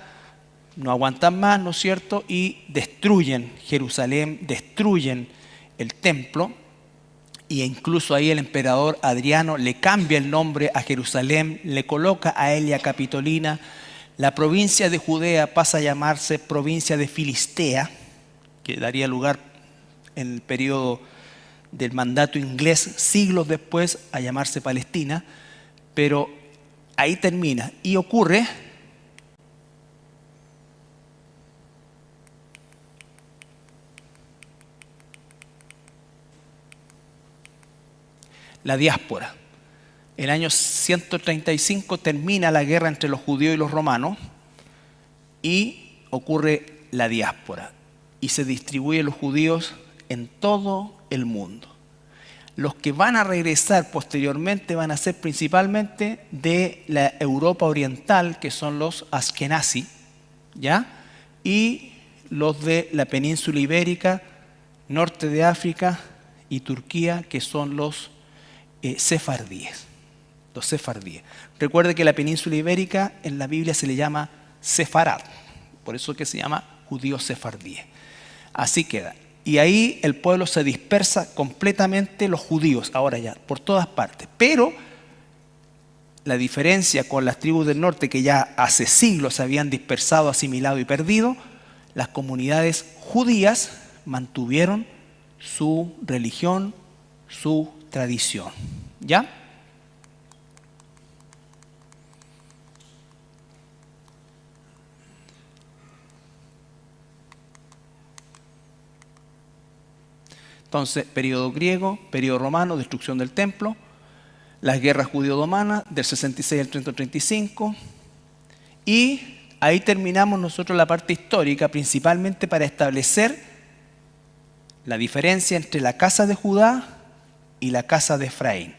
no aguantan más, ¿no es cierto?, y destruyen Jerusalén, destruyen el templo, y incluso ahí el emperador Adriano le cambia el nombre a Jerusalén, le coloca a Aelia Capitolina. La provincia de Judea pasa a llamarse provincia de Filistea, que daría lugar en el periodo del mandato inglés, siglos después, a llamarse Palestina, pero ahí termina y ocurre la diáspora. El año 135 termina la guerra entre los judíos y los romanos y ocurre la diáspora y se distribuyen los judíos en todo el mundo. Los que van a regresar posteriormente van a ser principalmente de la Europa oriental, que son los askenazí, ¿ya? Y los de la península ibérica, norte de África y Turquía, que son los sefardíes. Los sefardíes. Recuerde que la península ibérica en la Biblia se le llama Sefarad, por eso que se llama judíos sefardíes. Así queda. Y ahí el pueblo se dispersa completamente, los judíos, ahora ya, por todas partes. Pero la diferencia con las tribus del norte, que ya hace siglos se habían dispersado, asimilado y perdido, las comunidades judías mantuvieron su religión, su tradición. ¿Ya? Entonces, periodo griego, periodo romano, destrucción del templo, las guerras judío-otomanas del 66 al 135, y ahí terminamos nosotros la parte histórica, principalmente para establecer la diferencia entre la casa de Judá y la casa de Efraín.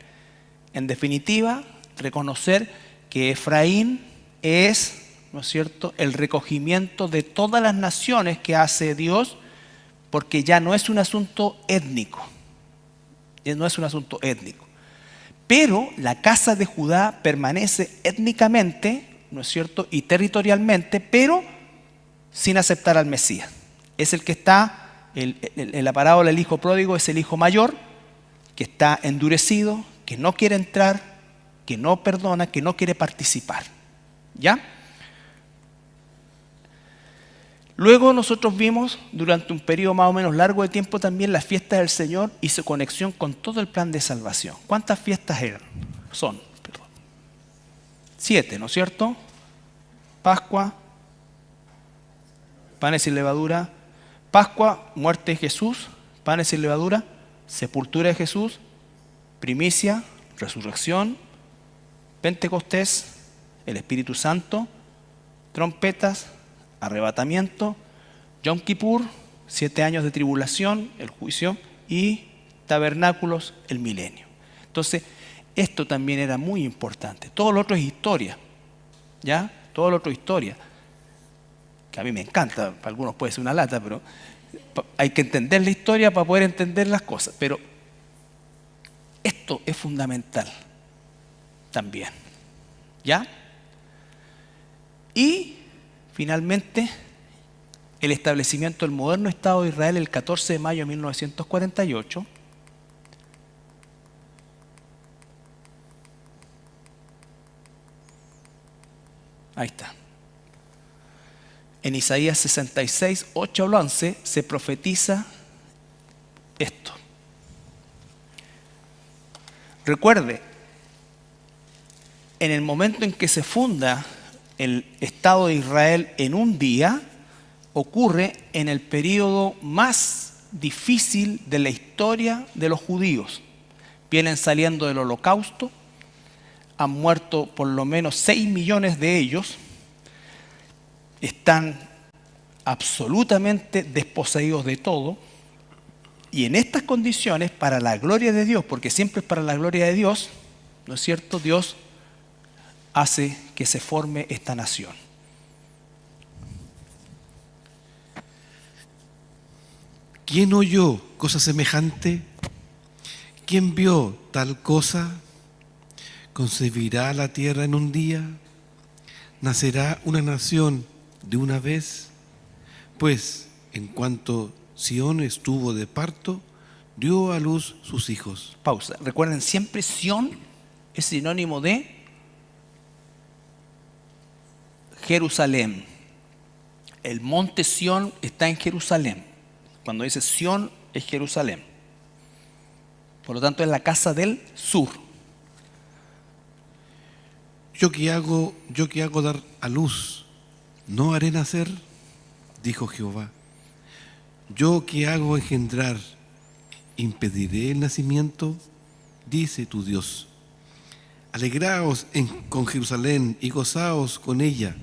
En definitiva, reconocer que Efraín es, ¿no es cierto?, el recogimiento de todas las naciones que hace Dios, porque ya no es un asunto étnico, pero la casa de Judá permanece étnicamente, ¿no es cierto?, y territorialmente, pero sin aceptar al Mesías. Es el que está, en la parábola del hijo pródigo es el hijo mayor, que está endurecido, que no quiere entrar, que no perdona, que no quiere participar. ¿Ya? Luego nosotros vimos durante un periodo más o menos largo de tiempo también las fiestas del Señor y su conexión con todo el plan de salvación. ¿Cuántas fiestas eran? Son 7, ¿no es cierto? Pascua, panes sin levadura. Pascua, muerte de Jesús. Panes sin levadura. Sepultura de Jesús. Primicia, resurrección. Pentecostés, el Espíritu Santo, trompetas, arrebatamiento, Yom Kippur, 7 años de tribulación, el juicio, y tabernáculos, el milenio. Entonces, esto también era muy importante. Todo lo otro es historia, ¿ya? Todo lo otro es historia, que a mí me encanta, para algunos puede ser una lata, pero hay que entender la historia para poder entender las cosas. Pero esto es fundamental también, ¿ya? Y finalmente, el establecimiento del moderno Estado de Israel el 14 de mayo de 1948. Ahí está. En Isaías 66, 8 al 11 se profetiza esto. Recuerde, en el momento en que se funda el Estado de Israel en un día, ocurre en el periodo más difícil de la historia de los judíos. Vienen saliendo del Holocausto, han muerto por lo menos 6 millones de ellos, están absolutamente desposeídos de todo, y en estas condiciones, para la gloria de Dios, porque siempre es para la gloria de Dios, ¿no es cierto? Dios hace que se forme esta nación. ¿Quién oyó cosa semejante? ¿Quién vio tal cosa? ¿Concebirá la tierra en un día? ¿Nacerá una nación de una vez? Pues en cuanto Sión estuvo de parto, dio a luz sus hijos. Pausa. Recuerden siempre, Sión es sinónimo de Jerusalén. El monte Sión está en Jerusalén. Cuando dice Sión es Jerusalén. Por lo tanto es la casa del sur. Yo que hago dar a luz, ¿no haré nacer? Dijo Jehová. Yo que hago engendrar, ¿impediré el nacimiento? Dice tu Dios. Alegraos con Jerusalén y gozaos con ella,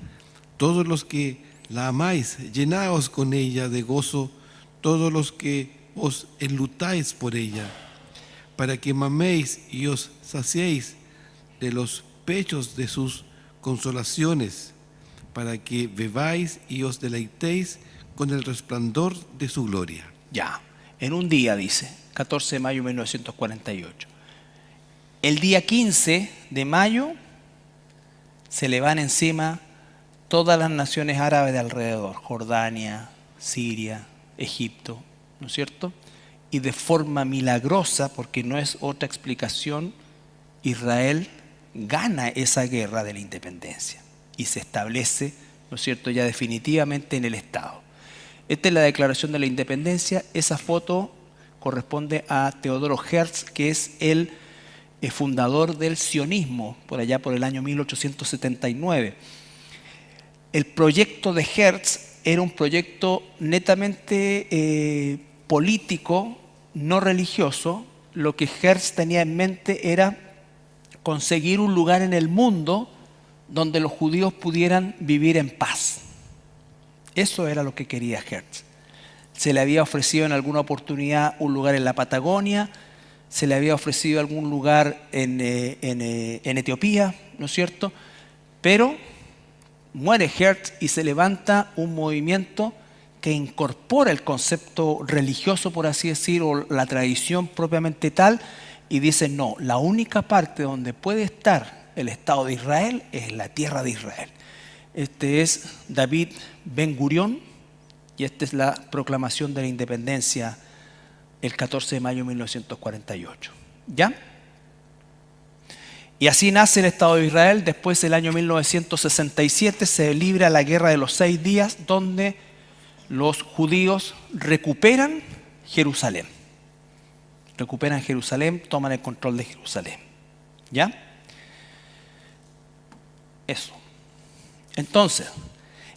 todos los que la amáis, llenaos con ella de gozo, todos los que os enlutáis por ella, para que maméis y os saciéis de los pechos de sus consolaciones, para que bebáis y os deleitéis con el resplandor de su gloria. Ya, en un día, dice, 14 de mayo de 1948. El día 15 de mayo se le van encima todas las naciones árabes de alrededor, Jordania, Siria, Egipto, ¿no es cierto? Y de forma milagrosa, porque no es otra explicación, Israel gana esa guerra de la independencia y se establece, ¿no es cierto?, ya definitivamente en el Estado. Esta es la declaración de la independencia. Esa foto corresponde a Teodoro Herz, que es el fundador del sionismo, por allá por el año 1879. El proyecto de Herz era un proyecto netamente político, no religioso. Lo que Herz tenía en mente era conseguir un lugar en el mundo donde los judíos pudieran vivir en paz. Eso era lo que quería Herz. Se le había ofrecido en alguna oportunidad un lugar en la Patagonia, se le había ofrecido algún lugar en Etiopía, ¿no es cierto? Pero muere Herz y se levanta un movimiento que incorpora el concepto religioso, por así decir, o la tradición propiamente tal, y dice, no, la única parte donde puede estar el Estado de Israel es la tierra de Israel. Este es David Ben Gurión, y esta es la proclamación de la independencia el 14 de mayo de 1948. ¿Ya? Y así nace el Estado de Israel. Después, el año 1967, se libra la Guerra de los 6 días, donde los judíos recuperan Jerusalén. Recuperan Jerusalén, toman el control de Jerusalén. ¿Ya? Eso. Entonces,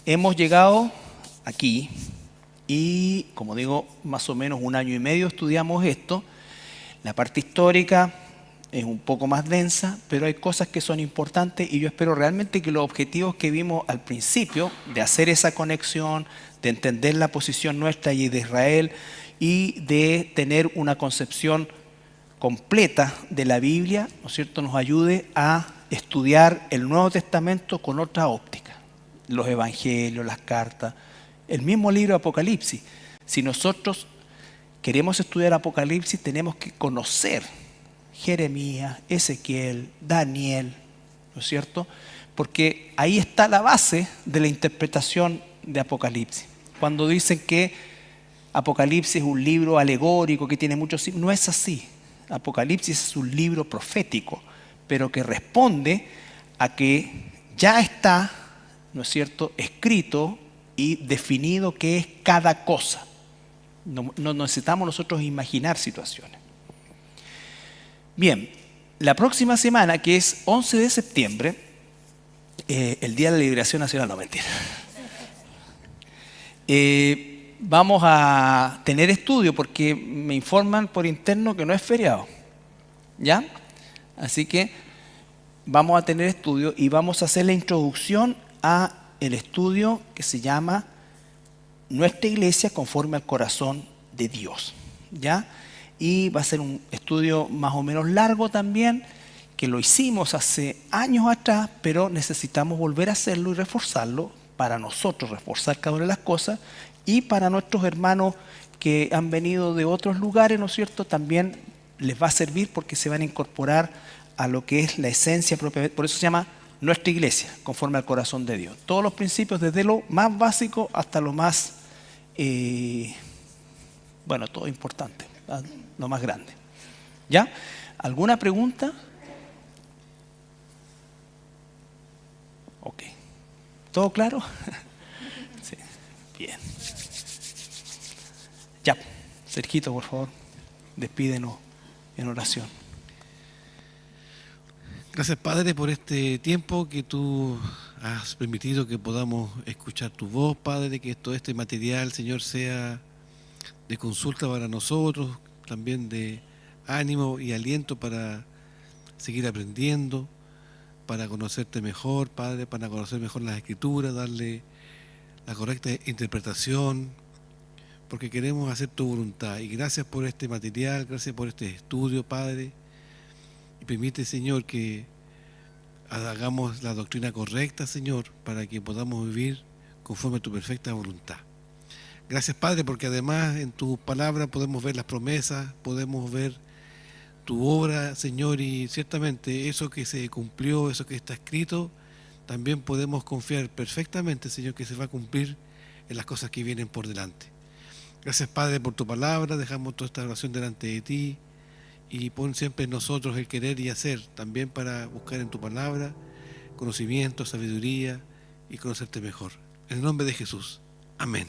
hemos llegado aquí y, como digo, más o menos 1 año y medio estudiamos esto, la parte histórica, es un poco más densa, pero hay cosas que son importantes y yo espero realmente que los objetivos que vimos al principio, de hacer esa conexión, de entender la posición nuestra y de Israel y de tener una concepción completa de la Biblia, ¿no es cierto?, nos ayude a estudiar el Nuevo Testamento con otra óptica. Los evangelios, las cartas, el mismo libro de Apocalipsis. Si nosotros queremos estudiar Apocalipsis, tenemos que conocer Jeremías, Ezequiel, Daniel, ¿no es cierto? Porque ahí está la base de la interpretación de Apocalipsis. Cuando dicen que Apocalipsis es un libro alegórico que tiene muchos signos, no es así. Apocalipsis es un libro profético, pero que responde a que ya está, ¿no es cierto?, escrito y definido qué es cada cosa. No necesitamos nosotros imaginar situaciones. Bien, la próxima semana, que es 11 de septiembre, el Día de la Liberación Nacional, no, mentira. Vamos a tener estudio porque me informan por interno que no es feriado. ¿Ya? Así que vamos a tener estudio y vamos a hacer la introducción a el estudio que se llama Nuestra Iglesia conforme al corazón de Dios. ¿Ya? Y va a ser un estudio más o menos largo también, que lo hicimos hace años atrás, pero necesitamos volver a hacerlo y reforzarlo para nosotros, reforzar cada una de las cosas, y para nuestros hermanos que han venido de otros lugares, ¿no es cierto?, también les va a servir porque se van a incorporar a lo que es la esencia propia. Por eso se llama Nuestra Iglesia, conforme al corazón de Dios. Todos los principios, desde lo más básico hasta lo más, todo importante, lo más grande. ¿Ya? ¿Alguna pregunta? Ok. ¿Todo claro? Sí. Bien. Ya. Sergito, por favor, despídenos en oración. Gracias, Padre, por este tiempo que tú has permitido que podamos escuchar tu voz, Padre, que todo este material, Señor, sea de consulta para nosotros, también de ánimo y aliento para seguir aprendiendo, para conocerte mejor, Padre, para conocer mejor las Escrituras, darle la correcta interpretación, porque queremos hacer tu voluntad. Y gracias por este material, gracias por este estudio, Padre. Y permite, Señor, que hagamos la doctrina correcta, Señor, para que podamos vivir conforme a tu perfecta voluntad. Gracias, Padre, porque además en tu palabra podemos ver las promesas, podemos ver tu obra, Señor, y ciertamente eso que se cumplió, eso que está escrito, también podemos confiar perfectamente, Señor, que se va a cumplir en las cosas que vienen por delante. Gracias, Padre, por tu palabra. Dejamos toda esta oración delante de ti y pon siempre en nosotros el querer y hacer, también para buscar en tu palabra conocimiento, sabiduría y conocerte mejor. En el nombre de Jesús. Amén.